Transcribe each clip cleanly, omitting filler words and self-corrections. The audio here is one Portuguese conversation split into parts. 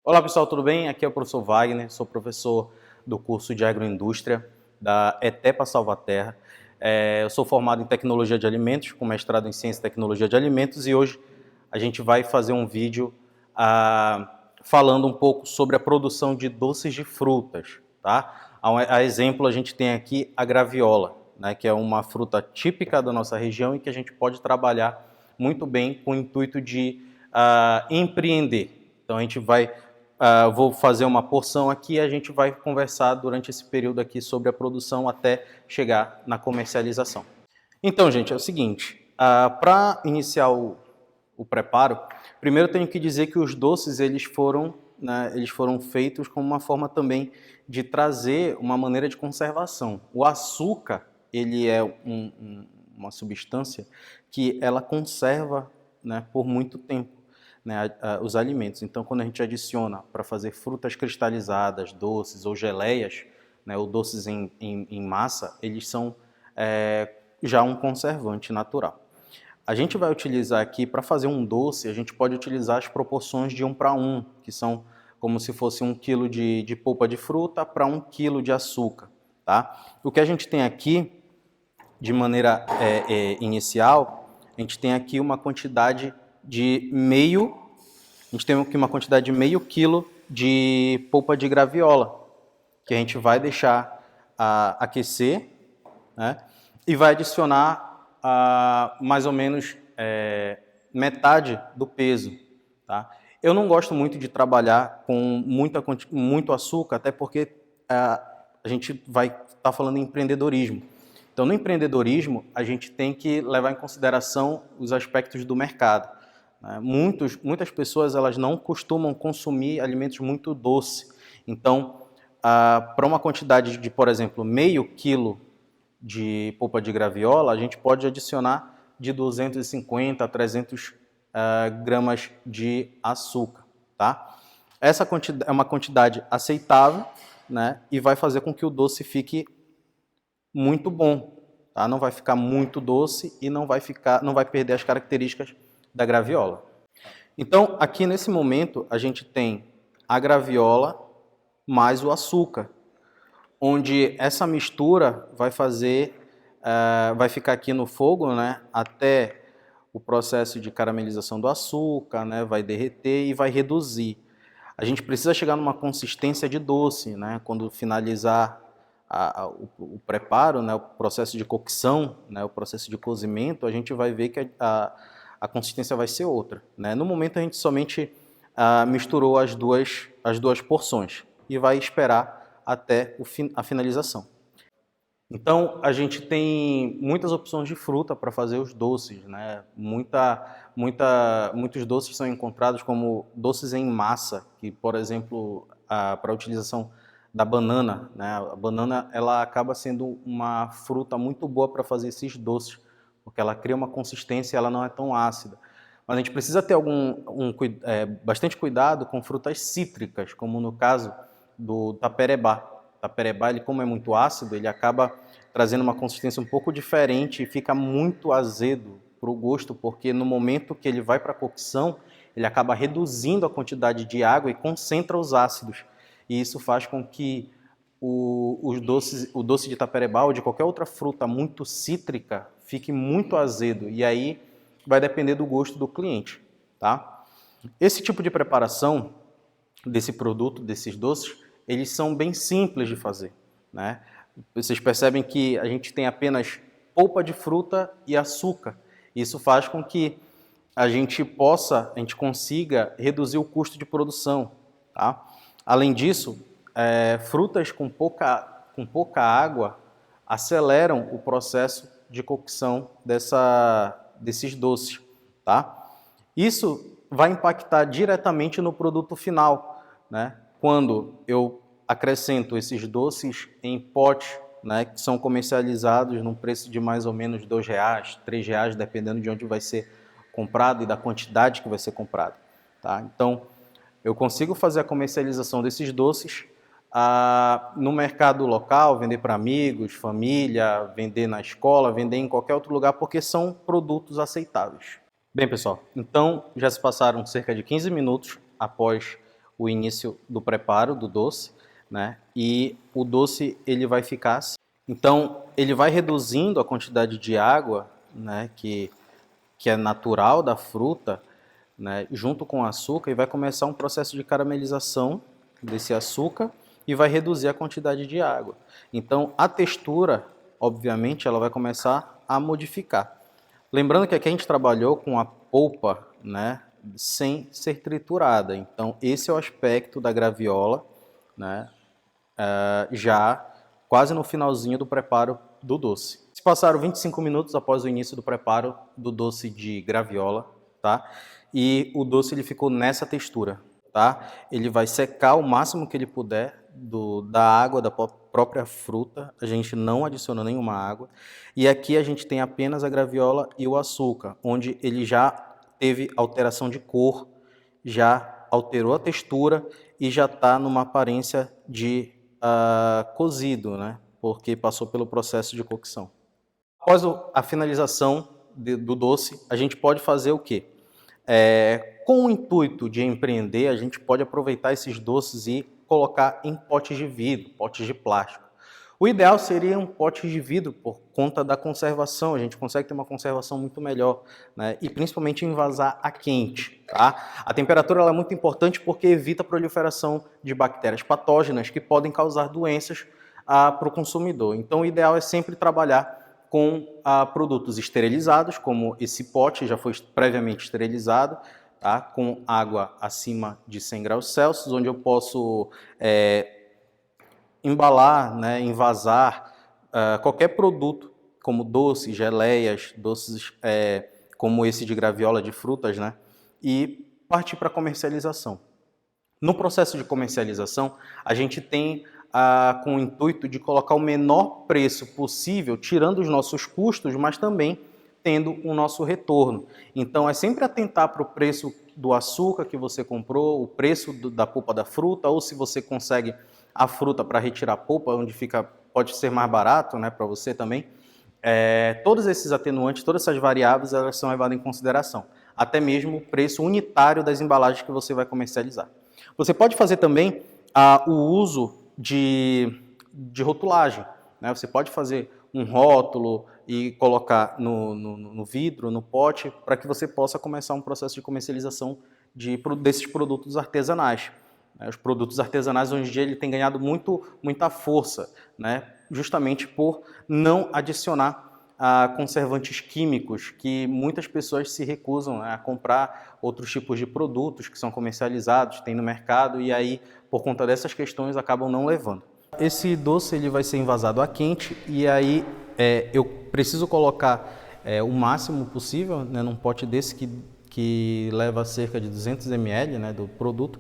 Olá pessoal, tudo bem? Aqui é o professor Wagner, sou professor do curso de Agroindústria da ETEPA Salvaterra. Eu sou formado em Tecnologia de Alimentos, com mestrado em Ciência e Tecnologia de Alimentos, e hoje a gente vai fazer um vídeo falando um pouco sobre a produção de doces de frutas. Tá? A exemplo, a gente tem aqui a graviola, né, que é uma fruta típica da nossa região e que a gente pode trabalhar muito bem com o intuito de empreender. Então a gente vai vou fazer uma porção aqui e a gente vai conversar durante esse período aqui sobre a produção até chegar na comercialização. Então, gente, é o seguinte, para iniciar o preparo, primeiro eu tenho que dizer que os doces eles foram feitos como uma forma também de trazer uma maneira de conservação. O açúcar, ele é uma substância que ela conserva, né, por muito tempo, né, os alimentos. Então, quando a gente adiciona para fazer frutas cristalizadas, doces ou geleias, né, ou doces em massa, eles são já um conservante natural. A gente vai utilizar aqui, para fazer um doce, a gente pode utilizar as proporções de 1 para 1, que são como se fosse 1 kg de polpa de fruta para 1 kg de açúcar. Tá? O que a gente tem aqui, de maneira inicial, a gente tem aqui uma quantidade de meio quilo de polpa de graviola, que a gente vai deixar aquecer, né, e vai adicionar mais ou menos metade do peso. Tá? Eu não gosto muito de trabalhar com muito açúcar, até porque a gente vai estar falando em empreendedorismo. Então, no empreendedorismo, a gente tem que levar em consideração os aspectos do mercado. Muitas pessoas elas não costumam consumir alimentos muito doces. Então, para uma quantidade de, por exemplo, meio quilo de polpa de graviola, a gente pode adicionar de 250 a 300 gramas de açúcar. Tá? Essa é uma quantidade aceitável, né, e vai fazer com que o doce fique muito bom. Tá? Não vai ficar muito doce e não vai perder as características da graviola. Então, aqui nesse momento, a gente tem a graviola mais o açúcar, onde essa mistura vai ficar aqui no fogo, né, até o processo de caramelização do açúcar, né, vai derreter e vai reduzir. A gente precisa chegar numa consistência de doce, né, quando finalizar o preparo, né, o processo de cocção, né, o processo de cozimento, a gente vai ver que a consistência vai ser outra. Né? No momento a gente somente misturou as duas porções e vai esperar até a finalização. Então a gente tem muitas opções de fruta para fazer os doces. Né? Muitos doces são encontrados como doces em massa, que, por exemplo, para a utilização da banana, né? A banana ela acaba sendo uma fruta muito boa para fazer esses doces, porque ela cria uma consistência e ela não é tão ácida. Mas a gente precisa ter bastante cuidado com frutas cítricas, como no caso do taperebá. O taperebá, ele, como é muito ácido, ele acaba trazendo uma consistência um pouco diferente e fica muito azedo para o gosto, porque no momento que ele vai para a cocção, ele acaba reduzindo a quantidade de água e concentra os ácidos. E isso faz com que o doce de taperebá ou de qualquer outra fruta muito cítrica fique muito azedo, e aí vai depender do gosto do cliente. Tá? Esse tipo de preparação desse produto, desses doces, eles são bem simples de fazer. Né? Vocês percebem que a gente tem apenas polpa de fruta e açúcar. Isso faz com que a gente consiga reduzir o custo de produção. Tá? Além disso, frutas com pouca água aceleram o processo de cocção desses doces. Tá? Isso vai impactar diretamente no produto final, né? Quando eu acrescento esses doces em pote, né, que são comercializados num preço de mais ou menos R$ 2, R$ 3, dependendo de onde vai ser comprado e da quantidade que vai ser comprado. Tá? Então, eu consigo fazer a comercialização desses doces no mercado local, vender para amigos, família, vender na escola, vender em qualquer outro lugar, porque são produtos aceitáveis. Bem, pessoal, então já se passaram cerca de 15 minutos após o início do preparo do doce, né? E o doce ele vai ficar assim. Então, ele vai reduzindo a quantidade de água, né, que é natural da fruta, né, junto com o açúcar, e vai começar um processo de caramelização desse açúcar e vai reduzir a quantidade de água. Então, a textura, obviamente, ela vai começar a modificar. Lembrando que aqui a gente trabalhou com a polpa, né, sem ser triturada. Então, esse é o aspecto da graviola, né, já quase no finalzinho do preparo do doce. Se passaram 25 minutos após o início do preparo do doce de graviola, tá? E o doce ele ficou nessa textura, tá? Ele vai secar o máximo que ele puder da água da própria fruta. A gente não adicionou nenhuma água. E aqui a gente tem apenas a graviola e o açúcar, onde ele já teve alteração de cor, já alterou a textura e já está numa aparência de cozido, né? Porque passou pelo processo de cocção. Após a finalização do doce, a gente pode fazer o quê? Com o intuito de empreender, a gente pode aproveitar esses doces e colocar em potes de vidro, potes de plástico. O ideal seria um pote de vidro por conta da conservação, a gente consegue ter uma conservação muito melhor, né? E principalmente envasar a quente. Tá? A temperatura ela é muito importante porque evita a proliferação de bactérias patógenas que podem causar doenças para o consumidor. Então o ideal é sempre trabalhar com produtos esterilizados, como esse pote já foi previamente esterilizado, tá? Com água acima de 100 graus Celsius, onde eu posso embalar, né, envasar qualquer produto, como doces, geleias, doces como esse de graviola de frutas, né, e partir para a comercialização. No processo de comercialização, a gente tem com o intuito de colocar o menor preço possível, tirando os nossos custos, mas também tendo o nosso retorno. Então, é sempre atentar para o preço do açúcar que você comprou, o preço da polpa da fruta, ou se você consegue a fruta para retirar a polpa, onde pode ser mais barato, né, para você também. Todos esses atenuantes, todas essas variáveis, elas são levadas em consideração. Até mesmo o preço unitário das embalagens que você vai comercializar. Você pode fazer também o uso de rotulagem, né? Você pode fazer um rótulo e colocar no vidro, no pote, para que você possa começar um processo de comercialização desses produtos artesanais. Os produtos artesanais hoje em dia ele tem ganhado muita força, né? Justamente por não adicionar conservantes químicos que muitas pessoas se recusam a comprar outros tipos de produtos que são comercializados, tem no mercado, e aí, por conta dessas questões, acabam não levando. Esse doce ele vai ser envasado a quente e aí eu preciso colocar o máximo possível, né, num pote desse que leva cerca de 200 ml, né, do produto.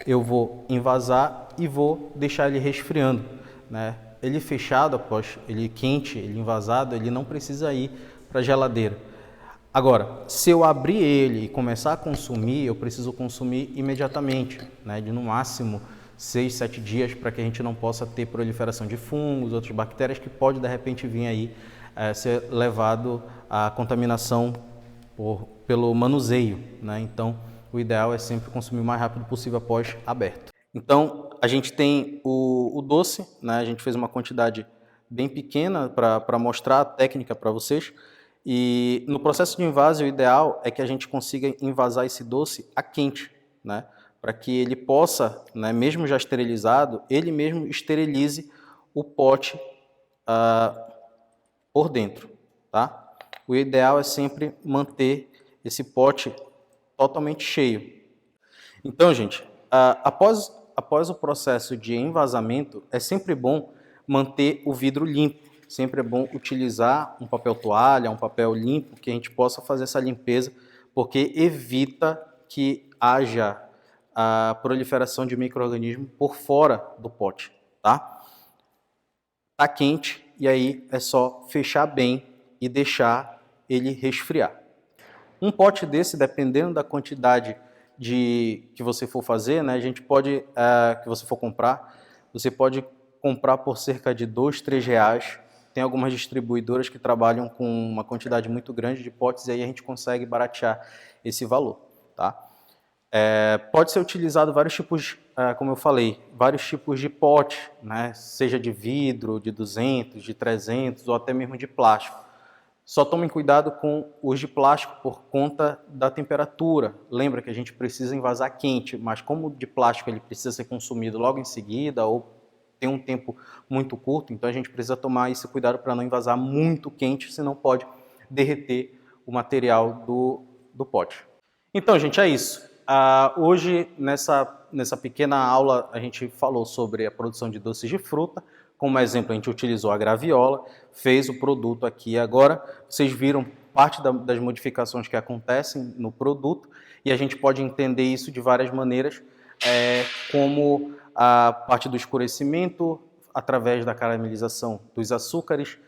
Eu vou envasar e vou deixar ele resfriando, né? Ele fechado, após ele quente, ele envasado, ele não precisa ir para a geladeira. Agora, se eu abrir ele e começar a consumir, eu preciso consumir imediatamente, né, de no máximo 6, 7 dias, para que a gente não possa ter proliferação de fungos, outras bactérias que pode de repente vir aí ser levado à contaminação pelo manuseio, né? Então, o ideal é sempre consumir o mais rápido possível após aberto. Então, a gente tem o doce, né? A gente fez uma quantidade bem pequena para mostrar a técnica para vocês. E no processo de invase, o ideal é que a gente consiga envasar esse doce a quente, né? Para que ele possa, né, mesmo já esterilizado, ele mesmo esterilize o pote por dentro, tá? O ideal é sempre manter esse pote totalmente cheio. Então, gente, após o processo de envasamento, é sempre bom manter o vidro limpo. Sempre é bom utilizar um papel toalha, um papel limpo, que a gente possa fazer essa limpeza, porque evita que haja a proliferação de micro-organismos por fora do pote, tá? Tá quente e aí é só fechar bem e deixar ele resfriar. Um pote desse, dependendo da quantidade que você for fazer, né, a gente pode, que você for comprar, você pode comprar por cerca de R$2, R$3. Tem algumas distribuidoras que trabalham com uma quantidade muito grande de potes e aí a gente consegue baratear esse valor, tá? Pode ser utilizado vários tipos como eu falei, vários tipos de pote, né? Seja de vidro, de 200, de 300 ou até mesmo de plástico. Só tomem cuidado com os de plástico por conta da temperatura. Lembra que a gente precisa envasar quente, mas como o de plástico ele precisa ser consumido logo em seguida ou tem um tempo muito curto, então a gente precisa tomar esse cuidado para não envasar muito quente, senão pode derreter o material do pote. Então, gente, é isso. Hoje, nessa pequena aula, a gente falou sobre a produção de doces de fruta. Como exemplo, a gente utilizou a graviola, fez o produto aqui agora. Vocês viram parte das modificações que acontecem no produto e a gente pode entender isso de várias maneiras, como a parte do escurecimento, através da caramelização dos açúcares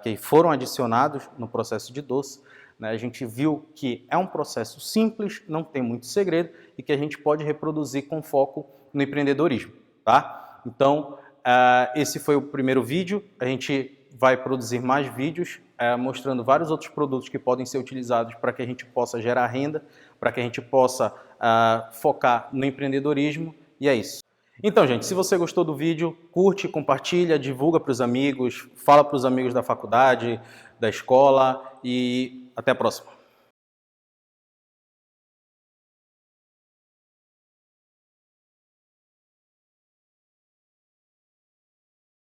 que foram adicionados no processo de doce. A gente viu que é um processo simples, não tem muito segredo e que a gente pode reproduzir com foco no empreendedorismo. Tá? Então, esse foi o primeiro vídeo. A gente vai produzir mais vídeos mostrando vários outros produtos que podem ser utilizados para que a gente possa gerar renda, para que a gente possa focar no empreendedorismo, e é isso. Então, gente, se você gostou do vídeo, curte, compartilha, divulga para os amigos, fala para os amigos da faculdade, da escola e até a próxima.